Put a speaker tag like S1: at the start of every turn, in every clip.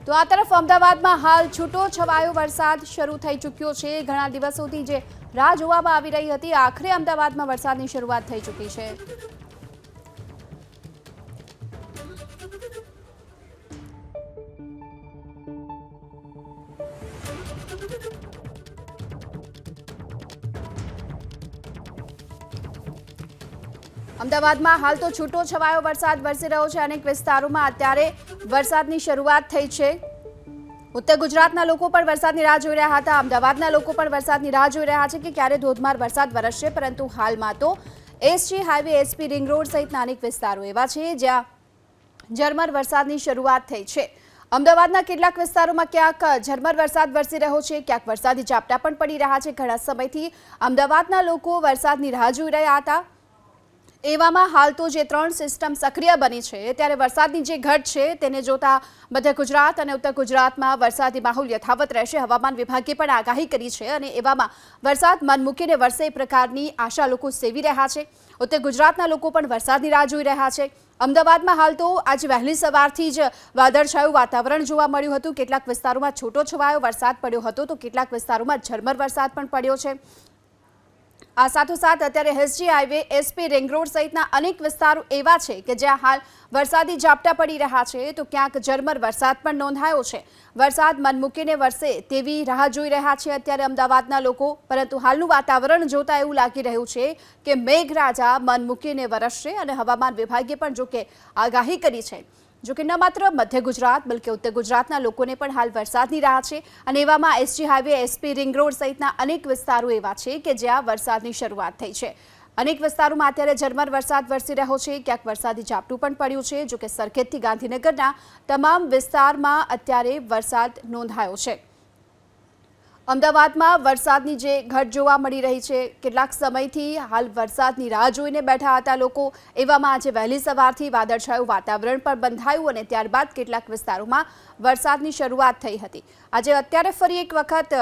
S1: તો આ તરફ અમદાવાદમાં હાલ છૂટો છવાયો વરસાદ શરૂ થઈ ચૂક્યો છે। ઘણા દિવસોથી જે રાહ જોવામાં આવી રહી હતી, આખરે અમદાવાદમાં વરસાદની શરૂઆત થઈ ચૂકી છે। અમદાવાદમાં હાલ તો છૂટો છવાયો વરસાદ વરસી રહ્યો છે। અનેક વિસ્તારોમાં અત્યારે વરસાદની શરૂઆત થઈ છે। ઉત્તર ગુજરાતના લોકો પણ વરસાદની રાહ જોઈ રહ્યા હતા। અમદાવાદના લોકો પણ વરસાદની રાહ જોઈ રહ્યા છે કે ક્યારે ધોધમાર વરસાદ વરસશે, પરંતુ હાલમાં તો SG highway, SP ring road સહિતના અનેક વિસ્તારો એવા છે જ્યાં ઝરમર વરસાદની શરૂઆત થઈ છે। અમદાવાદના કેટલાક વિસ્તારોમાં ક્યાંક ઝરમર વરસાદ વરસી રહ્યો છે, ક્યાંક વરસાદી ઝાપટા પણ પડી રહ્યા છે। ઘણા સમયથી અમદાવાદના લોકો વરસાદની રાહ જોઈ રહ્યા હતા। એવામાં હાલ તો જે 3 સિસ્ટમ સક્રિય બની છે, ત્યારે વરસાદની જે ઘટ છે તેને જોતા મધ્ય ગુજરાત અને ઉત્તર ગુજરાતમાં વરસાદી માહોલ યથાવત રહેશે। હવામાન વિભાગે પણ આગાહી કરી છે અને એવામાં વરસાદ મન મૂકીને વરસે એ પ્રકારની આશા લોકો સેવી રહ્યા છે। ઉત્તર ગુજરાતના લોકો પણ વરસાદની રાહ જોઈ રહ્યા છે। અમદાવાદમાં હાલ તો આજે વહેલી સવારથી જ વાદળછાયું વાતાવરણ જોવા મળ્યું હતું। કેટલાક વિસ્તારોમાં છૂટો છવાયો વરસાદ પડ્યો હતો, તો કેટલાક વિસ્તારોમાં ઝરમર વરસાદ પણ પડ્યો છે। આ સાથોસાથ અત્યારે SG highway, SP ring road સહિતના અનેક વિસ્તારો એવા છે કે જ્યાં હાલ વરસાદી ઝાપટા પડી રહ્યા છે, તો ક્યાંક ઝરમર વરસાદ પણ નોંધાયો છે। વરસાદ મન મૂકીને વરસે તેવી રાહ જોઈ રહ્યા છે અત્યારે અમદાવાદના લોકો, પરંતુ હાલનું વાતાવરણ જોતા એવું લાગી રહ્યું છે કે મેઘરાજા મન મૂકીને વરસશે અને હવામાન વિભાગે પણ જોકે આગાહી કરી છે। જોકે ન માત્ર મધ્ય ગુજરાત બલકે ઉત્તર ગુજરાતના લોકોને પણ હાલ વરસાદની રાહ છે અને એવામાં SG highway, SP ring road સહિતના અનેક વિસ્તારો એવા છે કે જ્યાં વરસાદની શરૂઆત થઈ છે। અનેક વિસ્તારોમાં અત્યારે ઝરમર વરસાદ વરસી રહ્યો છે, ક્યાંક વરસાદી ઝાપટું પણ પડ્યું છે। જોકે સરખેજથી ગાંધીનગરના તમામ વિસ્તારમાં અત્યારે વરસાદ નોંધાયો છે। અમદાવાદમાં વરસાદની જે ઘટ જોવા મળી રહી છે, કેટલાક સમયથી હાલ વરસાદની રાહ જોઈને બેઠા હતા લોકો, એવામાં આજે વહેલી સવારથી વાદળછાયું વાતાવરણ પણ બંધાયું અને ત્યારબાદ કેટલાક વિસ્તારોમાં વરસાદની શરૂઆત થઈ હતી। આજે અત્યારે ફરી એક વખત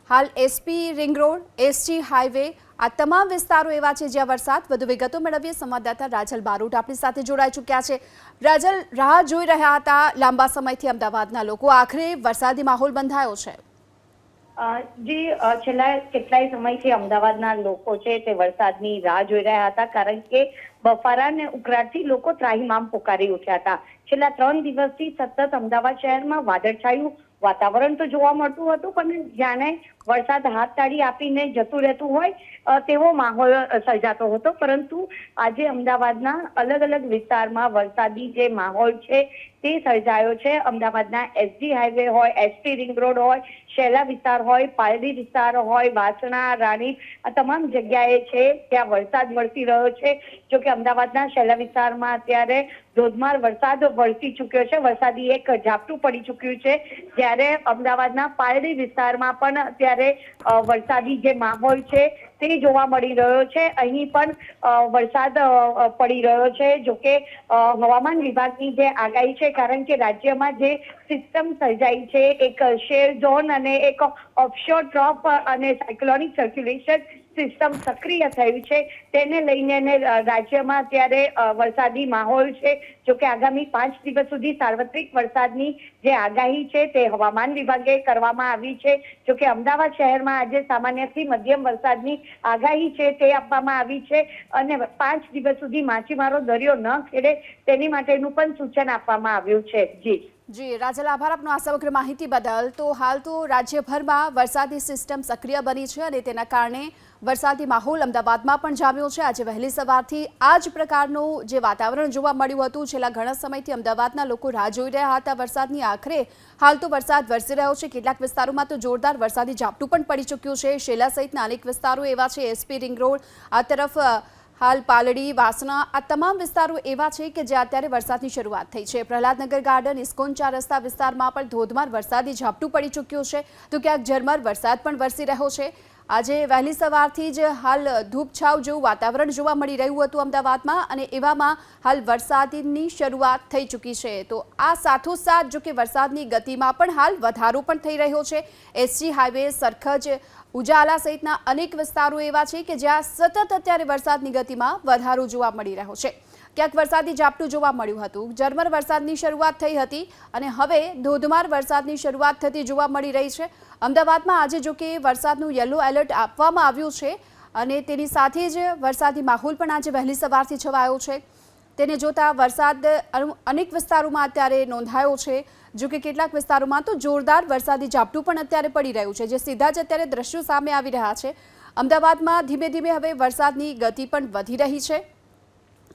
S1: હાલ SP ring road, SG highway, આ તમામ વિસ્તારો એવા છે જ્યાં વરસાદ। વધુ વિગતો મેળવીએ સંવાદદાતા રાજલ બારોટ આપણી સાથે જોડાઈ ચૂક્યા છે। રાજલ, રાહ જોઈ રહ્યા હતા લાંબા સમયથી અમદાવાદના લોકો, આખરે વરસાદી માહોલ બંધાયો છે।
S2: છેલ્લા કેટલાય સમયથી અમદાવાદના લોકો છે તે વરસાદની રાહ જોઈ રહ્યા હતા, કારણ કે બફારા અને ઉકળાટથી લોકો ત્રાહિમામ પોકારી ઉઠ્યા હતા। છેલ્લા 3 દિવસથી સતત અમદાવાદ શહેરમાં વાદળછાયું વાતાવરણ તો જોવા મળતું હતું, પણ જાણે વરસાદ હાથ તાળી આપીને જતું રહેતું હોય તેવો માહોલ સર્જાતો હતો। પરંતુ આજે અમદાવાદના અલગ અલગ વિસ્તારમાં વરસાદી જે માહોલ છે તે સર્જાયો છે। અમદાવાદના એસજી હાઈવે હોય, એસપી રિંગ રોડ હોય, શેલા વિસ્તાર હોય, પાલડી વિસ્તાર હોય, વાસણા, રાણી, આ તમામ જગ્યાએ છે ત્યાં વરસાદ વરસી રહ્યો છે। જો કે અમદાવાદના શેલા વિસ્તારમાં અત્યારે ધોધમાર વરસાદ વરસી ચૂક્યો છે, વરસાદી એક ઝાપટું પડી ચૂક્યું છે। જ્યારે અમદાવાદના પાલડી વિસ્તારમાં પણ અત્યારે વરસાદી જે માહોલ છે તે જોવા મળી રહ્યો છે। અહીં પણ વરસાદ પડી રહ્યો છે। જોકે હવામાન વિભાગની જે આગાહી છે, કારણ કે રાજ્યમાં જે સિસ્ટમ સર્જાઈ છે, એક શેર ઝોન અને એક ઓફશોર ટ્રોપ અને સાયક્લોનિક સર્ક્યુલેશન સિસ્ટમ સક્રિય થયું છે, તેને લઈને રાજ્યમાં અત્યારે વરસાદી માહોલ છે। જોકે આગામી 5 દિવસ સુધી સાર્વત્રિક વરસાદની જે આગાહી છે તે હવામાન વિભાગે કરવામાં આવી છે। જોકે અમદાવાદ શહેરમાં આજે સામાન્યથી મધ્યમ વરસાદની આગાહી છે તે આપવામાં આવી છે અને 5 દિવસ સુધી માછીમારો દરિયો ન ખેડે તેની માટેનું પણ સૂચન આપવામાં આવ્યું છે।
S1: જી રાજલ, આભાર આપનો આ સમગ્ર માહિતી બદલ। તો હાલ તો રાજ્યભરમાં વરસાદી સિસ્ટમ સક્રિય બની છે અને તેના કારણે વરસાદી માહોલ અમદાવાદમાં પણ જામ્યો છે। આજે વહેલી સવારથી આ જ પ્રકારનું જે વાતાવરણ જોવા મળ્યું હતું, છેલ્લા ઘણા સમયથી અમદાવાદના લોકો રાહ જોઈ રહ્યા હતા વરસાદની, આખરે હાલ તો વરસાદ વરસી રહ્યો છે। કેટલાક વિસ્તારોમાં તો જોરદાર વરસાદી ઝાપટું પણ પડી ચૂક્યું છે। શેલા સહિતના અનેક વિસ્તારો એવા છે, એસપી રિંગ રોડ, આ તરફ હાલ પાલડી, વાસણા, આ તમામ વિસ્તારો એવા છે કે જ્યાં અત્યારે વરસાદની શરૂઆત થઈ છે। પ્રહલાદનગર ગાર્ડન, ઇસ્કોન 4 રસ્તા વિસ્તારમાં પણ ધોધમાર વરસાદી ઝાપટું પડી ચૂક્યું છે, તો ક્યાંક ઝરમર વરસાદ પણ વરસી રહ્યો છે। આજે વહેલી સવારથી જ હાલ ધૂપછાવ જેવું વાતાવરણ જોવા મળી રહ્યું હતું અમદાવાદમાં અને એવામાં હાલ વરસાદની શરૂઆત થઈ ચૂકી છે। તો આ સાથોસાથ જો કે વરસાદની ગતિમાં પણ હાલ વધારો પણ થઈ રહ્યો છે। એસજી હાઈવે, સરખેજ, ઉજાલા સહિતના અનેક વિસ્તારો એવા છે કે જ્યાં સતત અત્યારે વરસાદની ગતિમાં વધારો જોવા મળી રહ્યો છે। ક્યાંક વરસાદી ઝાપટું જોવા મળ્યું હતું. ઝરમર વરસાદની શરૂઆત થઈ હતી અને હવે ધોધમાર વરસાદની શરૂઆત થતી જોવા મળી રહી છે. અમદાવાદમાં આજે જો કે વરસાદનું યલો એલર્ટ આપવામાં આવ્યું છે અને તેની સાથે જ વરસાદી માહોલ પણ આજે વહેલી સવારથી છવાયો છે. તેને જોતા વરસાદ અનેક વિસ્તારોમાં અત્યારે નોંધાયો છે. જો કે કેટલાક વિસ્તારોમાં તો જોરદાર વરસાદી ઝાપટું પણ અત્યારે પડી રહ્યું છે, જે સીધા જ અત્યારે દ્રશ્યો સામે આવી રહ્યા છે. અમદાવાદમાં ધીમે ધીમે હવે વરસાદની ગતિ પણ વધી રહી છે.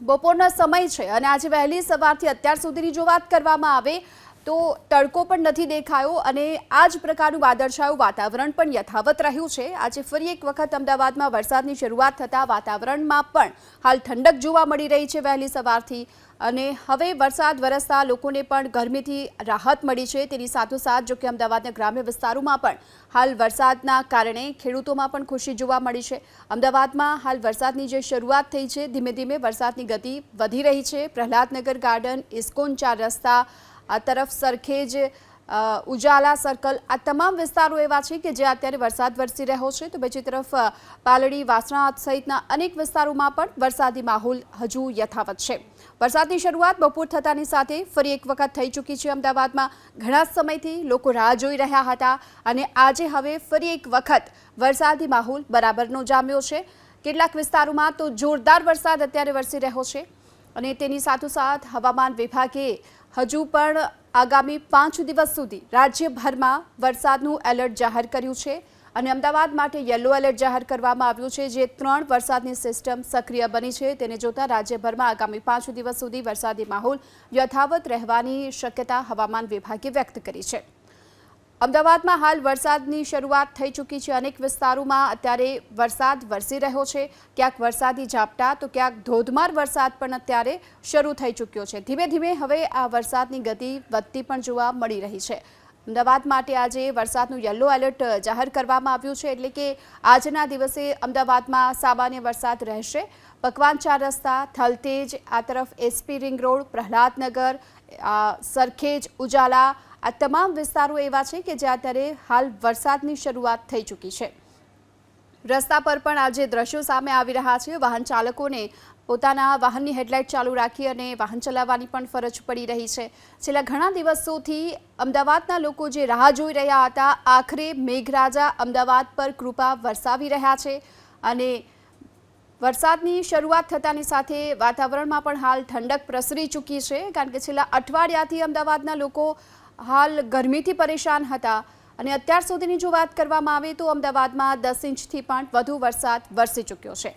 S1: બપોરનો સમય છે અને આજે વહેલી સવારથી અત્યાર સુધીની જો વાત કરવામાં આવે તો તડકો પણ નથી દેખાયો અને આ જ પ્રકારનું વાદળછાયું વાતાવરણ પણ યથાવત રહ્યું છે. આજે ફરી એક વખત અમદાવાદમાં વરસાદની શરૂઆત થતાં વાતાવરણમાં પણ હાલ ઠંડક જોવા મળી રહી છે વહેલી સવારથી અને હવે વરસાદ વરસતા લોકોને પણ ગરમીથી રાહત મળી છે. તેની સાથોસાથ જો કે અમદાવાદના ગ્રામ્ય વિસ્તારોમાં પણ હાલ વરસાદના કારણે ખેડૂતોમાં પણ ખુશી જોવા મળી છે. અમદાવાદમાં હાલ વરસાદની જે શરૂઆત થઈ છે, ધીમે ધીમે વરસાદની ગતિ વધી રહી છે. પ્રહલાદનગર ગાર્ડન, ઇસ્કોન 4 રસ્તા, આ તરફ સરખેજ, ઉજાલા સર્કલ, આ તમામ વિસ્તારો એવા છે કે જે અત્યારે વરસાદ વરસી રહ્યો છે. તો બીજી તરફ પાલડી, વાસણા સહિતના અનેક વિસ્તારોમાં પણ વરસાદી માહોલ હજુ યથાવત છે. વરસાદની શરૂઆત બપોર થતાની સાથે ફરી એક વખત થઈ ચૂકી છે. અમદાવાદમાં ઘણા સમયથી લોકો રાહ જોઈ રહ્યા હતા અને આજે હવે ફરી એક વખત વરસાદી માહોલ બરાબરનો જામ્યો છે. કેટલાક વિસ્તારોમાં તો જોરદાર વરસાદ અત્યારે વરસી રહ્યો છે અને તેની સાથોસાથ હવામાન વિભાગે હજુ પણ આગામી 5 દિવસ સુધી રાજ્યભરમાં વરસાદનું એલર્ટ જાહેર કર્યું છે અને અમદાવાદ માટે યલો એલર્ટ જાહેર કરવામાં આવ્યું છે, જે 3 વરસાદની સિસ્ટમ સક્રિય બની છે. તેને જોતા રાજ્યભરમાં આગામી 5 દિવસ સુધી વરસાદી માહોલ યથાવત રહેવાની શક્યતા હવામાન વિભાગે વ્યક્ત કરી છે. અમદાવાદમાં હાલ વરસાદની શરૂઆત થઈ ચૂકી છે. અનેક વિસ્તારોમાં અત્યારે વરસાદ વરસી રહ્યો છે. ક્યાંક વરસાદી ઝાપટા તો ક્યાંક ધોધમાર વરસાદ પણ અત્યારે શરૂ થઈ ચૂક્યો છે. ધીમે ધીમે હવે આ વરસાદની ગતિ વધતી પણ જોવા મળી રહી છે. અમદાવાદ માટે આજે વરસાદનું યલો એલર્ટ જાહેર કરવામાં આવ્યું છે, એટલે કે આજના દિવસે અમદાવાદમાં સામાન્ય વરસાદ રહેશે. પકવાન 4 રસ્તા, થલતેજ, આ તરફ SP ring road, Prahlad Nagar, Sarkhej, Ujala, આ તમામ વિસ્તારો એવા છે કે જ્યાં અત્યારે હાલ વરસાદની શરૂઆત થઈ ચૂકી છે. રસ્તા પર પણ આજે દ્રશ્યો સામે આવી રહ્યા છે. વાહન ચાલકોને પોતાના વાહનની હેડલાઇટ ચાલુ રાખી અને વાહન ચલાવવાની પણ ફરજ પડી રહી છે. છેલ્લા ઘણા દિવસોથી અમદાવાદના લોકો જે રાહ જોઈ રહ્યા હતા, આખરે મેઘરાજા અમદાવાદ પર કૃપા વરસાવી રહ્યા છે અને વરસાદની શરૂઆત થતાની સાથે વાતાવરણમાં પણ હાલ ઠંડક પ્રસરી ચૂકી છે. કારણ કે છેલ્લા અઠવાડિયાથી અમદાવાદના લોકો હાલ ગરમીથી પરેશાન હતા અને અત્યાર સુધીની જો વાત કરવામાં આવે તો અમદાવાદમાં 10 ઇંચથી પણ વધુ વરસાદ વરસી ચૂક્યો છે.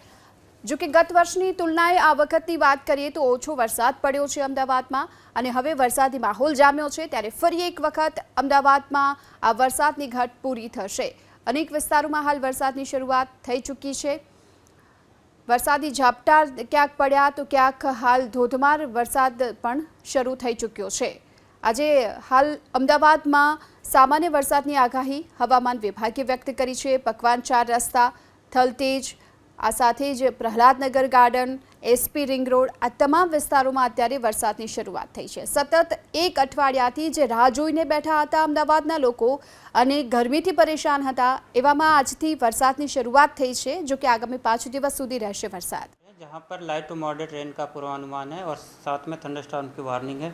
S1: જો કે ગત વર્ષની તુલનાએ આ વખતની વાત કરીએ તો ઓછો વરસાદ પડ્યો છે અમદાવાદમાં અને હવે વરસાદી માહોલ જામ્યો છે. ત્યારે ફરી એક વખત અમદાવાદમાં આ વરસાદની ઘટ પૂરી થશે. અનેક વિસ્તારોમાં હાલ વરસાદની શરૂઆત થઈ ચૂકી છે. વરસાદી ઝાપટા ક્યાંક પડ્યા તો ક્યાંક હાલ ધોધમાર વરસાદ પણ શરૂ થઈ ચૂક્યો છે. આજે હાલ અમદાવાદમાં સામાન્ય વરસાદની આગાહી હવામાન વિભાગે વ્યક્ત કરી છે. પકવાન 4 રસ્તા, થલતેજ, આ સાથે જ Prahlad Nagar garden, SP ring road, આ તમામ વિસ્તારોમાં અત્યારે વરસાદની શરૂઆત થઈ છે. સતત એક અઠવાડિયાથી જે રાહ જોઈને બેઠા હતા અમદાવાદના લોકો અને ગરમીથી પરેશાન હતા, એવામાં આજથી વરસાદની શરૂઆત થઈ છે. જો કે આગામી 5 દિવસ સુધી રહેશે વરસાદ.
S3: जहाँ पर लाइट टू मॉडरेट रेन का पूर्वानुमान है और साथ में थंडरस्टॉर्म की वार्निंग है.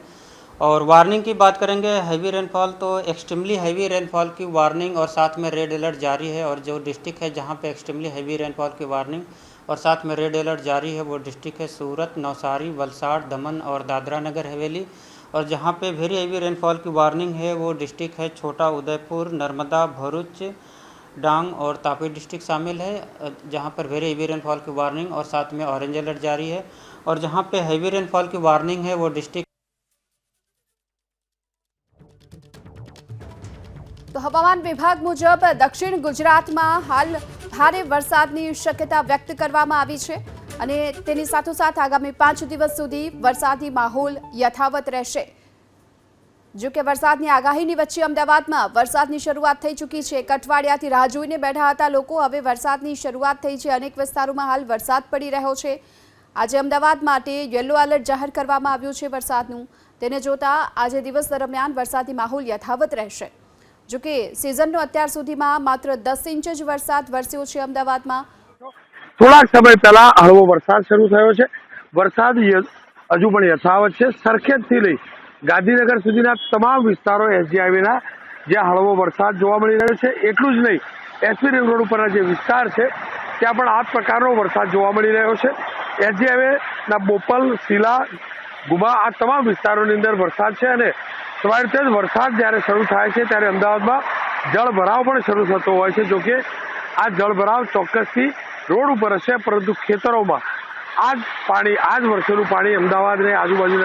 S3: और वार्निंग की बात करेंगे हैवी रेनफॉल तो एक्सट्रीमली हैवी रेनफॉल की वार्निंग और साथ में रेड अलर्ट जारी है. और जो डिस्ट्रिक्ट है जहाँ पे एक्सट्रीमली हैवी रेनफॉल की वार्निंग और साथ में रेड अलर्ट जारी है वो डिस्ट्रिक्ट है सूरत, नवसारी, वलसाड़, दमन और दादरा नगर हवेली. और जहाँ पे वेरी हैवी रेनफॉल की वार्निंग है वो डिस्ट्रिक्ट है छोटा उदयपुर, नर्मदा, भरूच, डांग और तापी डिस्ट्रिक्ट शामिल है, जहाँ पर वेरी हैवी रेनफॉल की वार्निंग और साथ में ऑरेंज अलर्ट जारी है. और जहाँ पे हैवी रेनफॉल की वार्निंग है वो डिस्ट्रिक्ट
S1: તો હવામાન વિભાગ મુજબ દક્ષિણ ગુજરાતમાં હાલ ભારે વરસાદની શક્યતા વ્યક્ત કરવામાં આવી છે અને તેની સાથોસાથ આગામી 5 દિવસ સુધી વરસાદી માહોલ યથાવત રહેશે. જો કે વરસાદની આગાહીની વચ્ચે અમદાવાદમાં વરસાદની શરૂઆત થઈ ચૂકી છે. એક અઠવાડિયાથી રાહ જોઈને બેઠા હતા લોકો, હવે વરસાદની શરૂઆત થઈ છે. અનેક વિસ્તારોમાં હાલ વરસાદ પડી રહ્યો છે. આજે અમદાવાદ માટે યલો એલર્ટ જાહેર કરવામાં આવ્યું છે વરસાદનું. તેને જોતા આજે દિવસ દરમિયાન વરસાદી માહોલ યથાવત રહેશે. જો કે સિઝનનો અત્યાર સુધીમાં માત્ર 10 ઇંચ જ વરસાદ વરસ્યો છે અમદાવાદમાં.
S4: થોડાક સમય પહેલા હળવો વરસાદ શરૂ થયો છે. વરસાદ હજુ પણ યથાવત છે. સરખેજથી લઈ ગાંધીનગર સુધીના તમામ વિસ્તારો એસજી હાઈવેના જ્યાં હળવો વરસાદ જોવા મળી રહ્યો છે. એટલું જ નહીં, એસપી રિંગ રોડ ઉપરના જે વિસ્તાર છે ત્યાં પણ આ પ્રકારનો વરસાદ જોવા મળી રહ્યો છે. એસજી હાઈવેના બોપલ, શીલા, ગુમા આ તમામ વિસ્તારોની અંદર વરસાદ છે અને સ્વાભાવિક રીતે જ વરસાદ જ્યારે શરૂ થાય છે ત્યારે અમદાવાદમાં જળભરાવ પણ શરૂ થતો હોય છે. જોકે આ જળભરાવ ચોક્કસથી રોડ ઉપર હશે, પરંતુ ખેતરોમાં આ જ વરસેલું પાણી અમદાવાદ અને આજુબાજુના